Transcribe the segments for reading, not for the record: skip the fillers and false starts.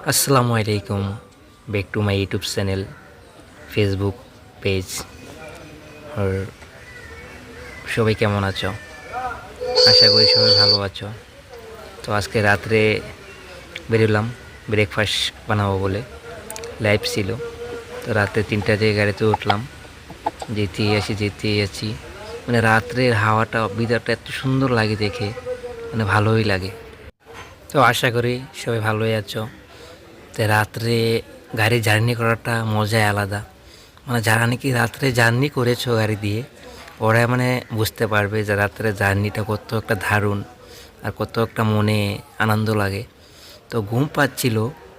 আসসালামু আলাইকুম, back to my YouTube channel, Facebook page. আর সবাই কেমন আছো? আশা করি সবাই ভালো আছো। তো আজকে রাত্রে বেরোলাম ব্রেকফাস্ট বানাবো বলে, লাইভ ছিল। তো রাত্রে 3টা থেকে গাড়িতে উঠলাম, যেতেই আছি। মানে রাত্রের হাওয়াটা বিদারটা এত সুন্দর লাগে দেখে, মানে ভালোই লাগে। তো আশা করি সবাই ভালোই আছো। তো রাত্রে গাড়ি জার্নি করাটা মজাই আলাদা। মানে যারা নাকি রাত্রে জার্নি করেছো গাড়ি দিয়ে, ওরা মানে বুঝতে পারবে যে রাত্রে জার্নিটা কত একটা দারুণ আর কত একটা মনে আনন্দ লাগে। তো ঘুম পাচ্ছিল,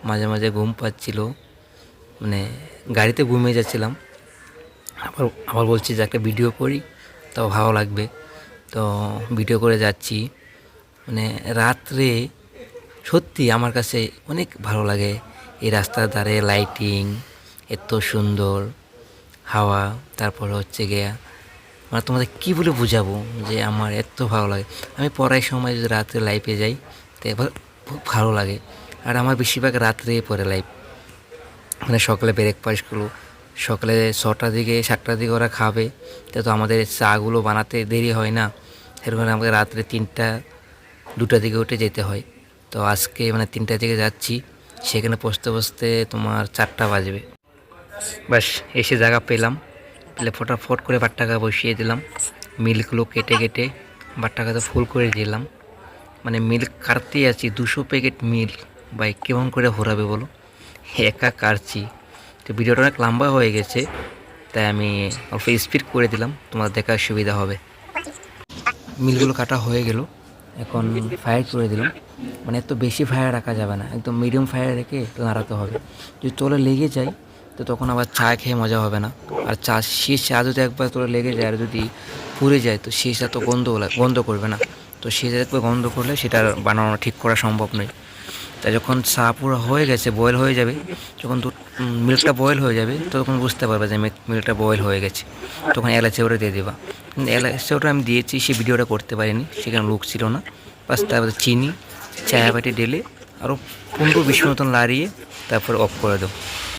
মাঝে মাঝে ঘুম পাচ্ছিল, মানে গাড়িতে ঘুমিয়ে যাচ্ছিলাম। আবার আবার বলছি যে একটা ভিডিও করি, তাও ভালো লাগবে। তো ভিডিও করে যাচ্ছি। মানে রাত্রে সত্যি আমার কাছে অনেক ভালো লাগে। এই রাস্তার ধারে লাইটিং এত সুন্দর, হাওয়া, তারপর হচ্ছে গিয়া মানে তোমাদের কী বলে বোঝাবো যে আমার এত ভালো লাগে। আমি পড়ার সময় যদি রাত্রে লাইফে যাই তো এবার খুব ভালো লাগে। আর আমার বেশিরভাগ রাত্রে পড়ে লাইফ। মানে সকালে ব্রেকফাস্টগুলো সকালে 6টার দিকে 7টার দিকে ওরা খাবে, তো আমাদের চাগুলো বানাতে দেরি হয় না। এর কারণে আমাকে রাত্রে 3টা 2টার দিকে উঠে যেতে হয়। তো আজকে মানে 3টার দিকে যাচ্ছি, সেখানে পৌঁছতে তোমার 4টা বাজবে। বাস এসে জায়গা পেলাম, পেলে ফটাফট করে বাট্টাকা বসিয়ে দিলাম। মিল্কগুলো কেটে কেটে বাট্টাকাতে ফুল করে দিলাম। মানে মিল্ক কাটতেই আছি, 200 প্যাকেট মিল্ক, ভাই কেমন করে ভরাবে বলো, একা কাটছি। তো ভিডিওটা অনেক লম্বা হয়ে গেছে, তাই আমি অল্প স্পিড করে দিলাম, তোমার দেখার সুবিধা হবে। মিলগুলো কাটা হয়ে গেল, এখন ফায়ার করে দিলাম। মানে এত বেশি ফায়ার রাখা যাবে না, একদম মিডিয়াম ফায়ার রেখে নাড়াতে হবে। যদি তোলে লেগে যায় তো তখন আবার চা খেয়ে মজা হবে না। আর শেষ চা যদি একবার তোলে লেগে যায় আর যদি পুড়ে যায় তো সেই চা তো গন্ধ করবে না। তো সে একবার গন্ধ করলে সেটা বানানো ঠিক করা সম্ভব নয়। তাই যখন চা পুরো হয়ে গেছে, বয়েল হয়ে যাবে, যখন মিল্কটা বয়েল হয়ে যাবে তখন বুঝতে পারবে যে মিল্কটা বয়েল হয়ে গেছে। তখন এলাচি ওটা দিয়ে দেবা। কিন্তু এলাচি ওটা আমি দিয়েছি, সে ভিডিওটা করতে পারিনি, সেখানে লোক ছিল না। বাস তারপরে চিনি চায়া বাটি ঢেলে আরও 15-20 মতন লাড়িয়ে তারপর অফ করে দাও।